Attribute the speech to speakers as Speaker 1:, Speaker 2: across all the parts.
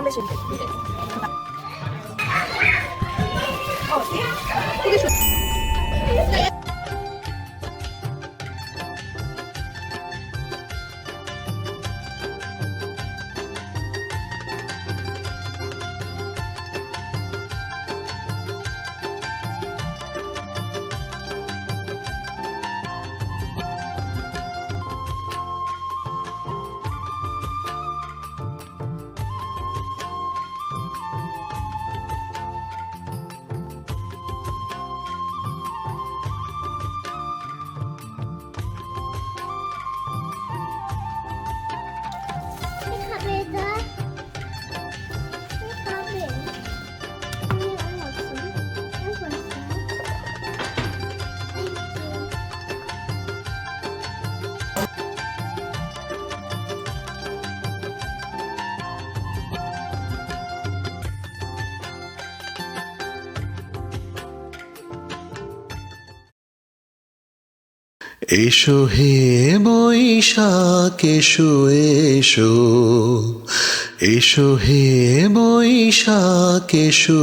Speaker 1: এখন বেশি দুইটাই। ও, see? খুবই সুন্দর।
Speaker 2: এসো হে বৈশাখ এসো এসো, এসো হে বৈশাখ এসো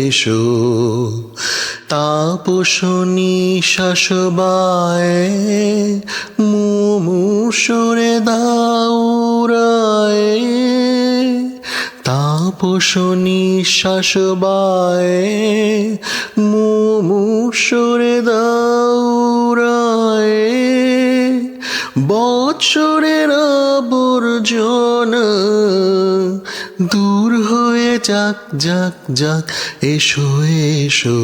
Speaker 2: এসো, তাপস নিঃশ্বাস বায়ে মুমূর্ষরে দাউরায়ে, তাপস নিঃশ্বাস বায়ে মুমূর্ষরে দাউরায়ে, বৎসরের আবর্জনা দূর হয়ে যাক যাক যাক, এসো এসো,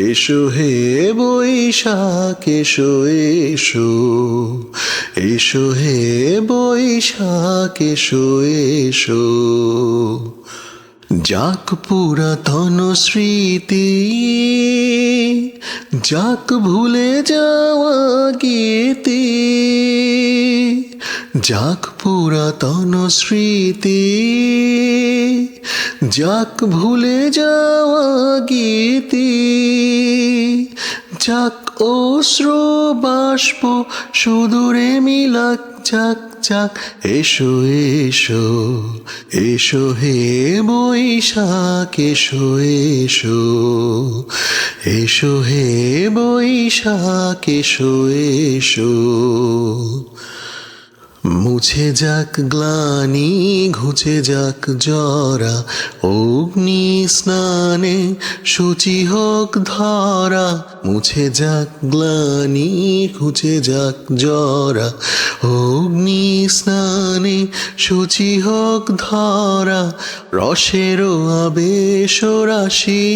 Speaker 2: এসো হে বৈশাখ এসো এসো, এসো হে বৈশাখ এসো এসো। যাক পুরাতন স্মৃতি, যাক ভুলে যাওয়া গীতি, যাক পুরাতন স্মৃতি, যাক ভুলে যাওয়া গীতি, যাক অশ্রু বাষ্প সুদূরে মিলাক যাক যাক, এসো এসো, এসো হে বৈশাখ এসো এসো, এসো হে বৈশাখ এসো এসো। মুছে যাক গ্লানি ঘুচে যাক জরা, অগ্নি স্নানে শুচি হোক ধরা, মুছে যাক গ্লানি ঘুচে যাক জরা, অগ্নি স্নানে শুচি হোক ধরা, রসেরও আবেশ রাশি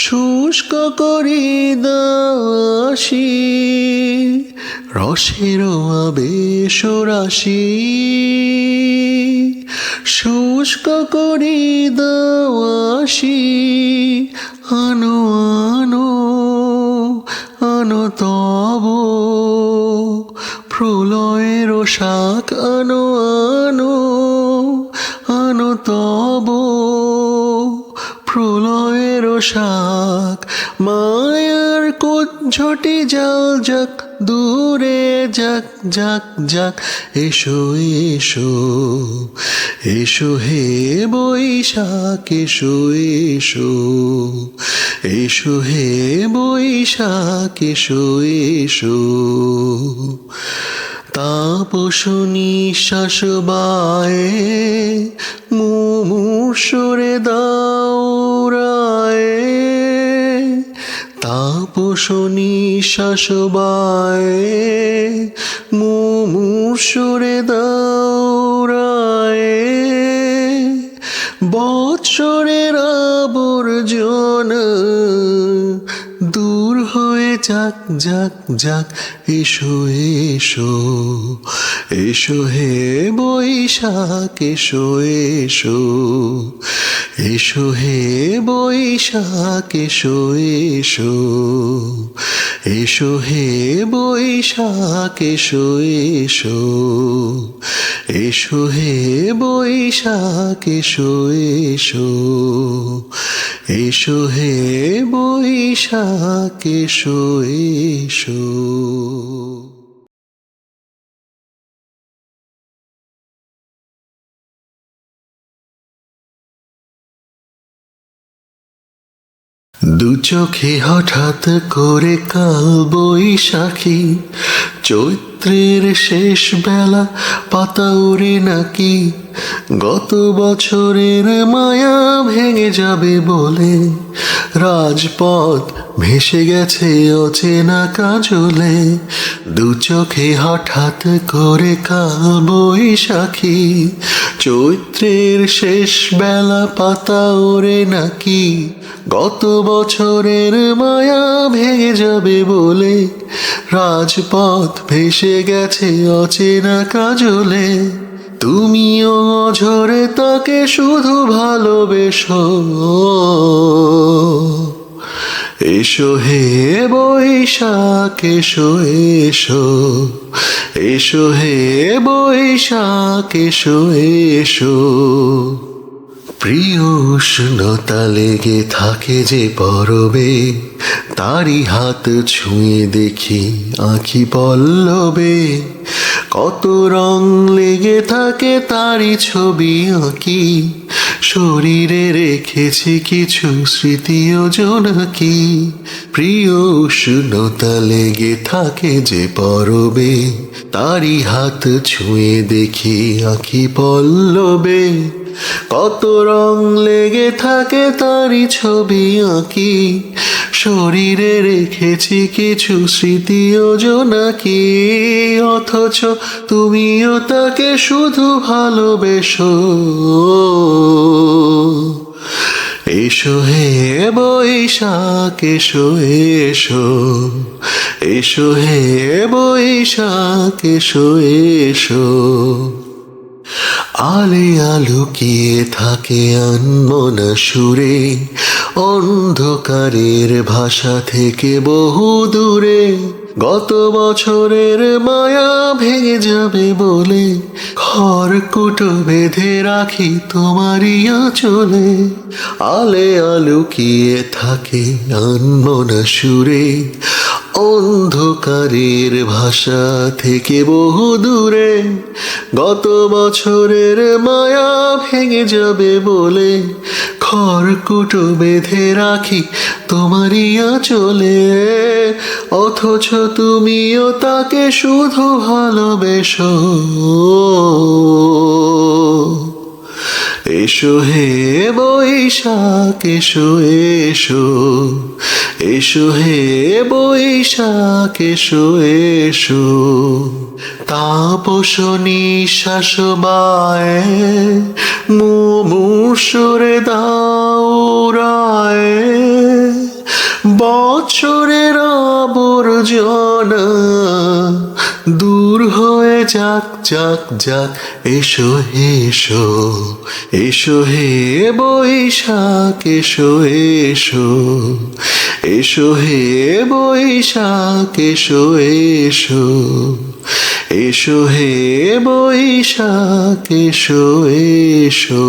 Speaker 2: শুষ্ক করি দাসী, রসেরও আবেশ রাশি শুষ্ক করি দাসী, আনো আনো আনো তব প্রলয়ের শাক, আনো আনো আনো তব প্রলয়ের শাক, মায়ার কুজ্ঝটি জাল যাক দূরে যাক যাক যাক, এসো এসো, এসো হে বৈশাখ এসো এসো, এসো হে বৈশাখ এসো এসো। তাপস নিঃশ্বাস বায়ে মুমূর্ষরে দাউরায়ে, তাপস নিঃশ্বাস বায়ে মুমূর্ষরে দাউরায়ে, বৎসরের আবর্জনা দূর হয়ে যাক যাক যাক, এসো এসো, এসো হে বৈশাখ এসো এসো, এসো হে বৈশাখ এসো এসো, এসো হে বৈশাখ এসো এসো, এসো হে বৈশাখ এসো এসো, এসো হে বৈশাখ এসো এসো। দু চোখে হঠাৎ করে কাল বৈশাখী, চৈত্রের শেষ বেলা পাতা উড়ে নাকি, গত বছরের মায়া ভেঙে যাবে বলে রাজপথ ভেসে গেছে অচেনা কাজলে। দু চোখে হঠাৎ করে কাল বৈশাখী, চৈত্রের শেষ বেলা পাতা ওড়ে নাকি, গত বছরের মায়া ভেঙে যাবে বলে রাজপথ ভেসে গেছে অচেনা কাজলে। তুমিও অঝরে তাকে শুধু ভালোবেসো, এসো হে বৈশাখ এসো এসো, এসো হে বৈশাখ এসো এসো। প্রিয় উষ্ণতা লেগে থাকে যে পরবে, তারই হাত ছুঁয়ে দেখি আঁখি পল্লবে, কত রং লেগে থাকে তারই ছবি আঁকি, শরীরে রেখেছি কিছু স্মৃতি ও জোনাকি। প্রিয় উষ্ণতা লেগে থাকে যে পরবে, তারই হাত ছুঁয়ে দেখি আঁখি পল্লবে, কত রং লেগে থাকে তারই ছবি আঁকি, শরীরে রেখেছি কিছু স্মৃতি ও জোনাকি। অথচ তুমিও তাকে শুধু ভালোবেসো, এসো হে বৈশাখ এসো এসো, এসো হে বৈশাখ এসো এসো। আলে আলুকিয়ে থাকে আনমনা সুরে, অন্ধকারের ভাষা থেকে বহু দূরে, গত বছরের মায়া ভেঙে যাবে বলে খড়কুটো বেঁধে রাখি তোমারই আঁচলে। আলে আলুকিয়ে থাকে আনমনা সুরে, অন্ধকারের ভাষা থেকে বহু দূরে, গত বছরের মায়া ভেঙে যাবে বলে খড়কুটো বেঁধে রাখি তোমারই আঁচলে। অথচ তুমিও তাকে শুধু ভালোবেসো, এসো হে বৈশাখ এসো এসো, এসো হে বৈশাখ এসো এসো। তাপস নিঃশ্বাস বায় মুমূর্ষরে দাউরায়, বছরের আবর্জনা দূর হয়ে যাক যাক যাক, এসো এসো, এসো হে বৈশাখ এসো এসো, এসো হে বৈশাখ এসো এসো, এসো হে বৈশাখ এসো এসো।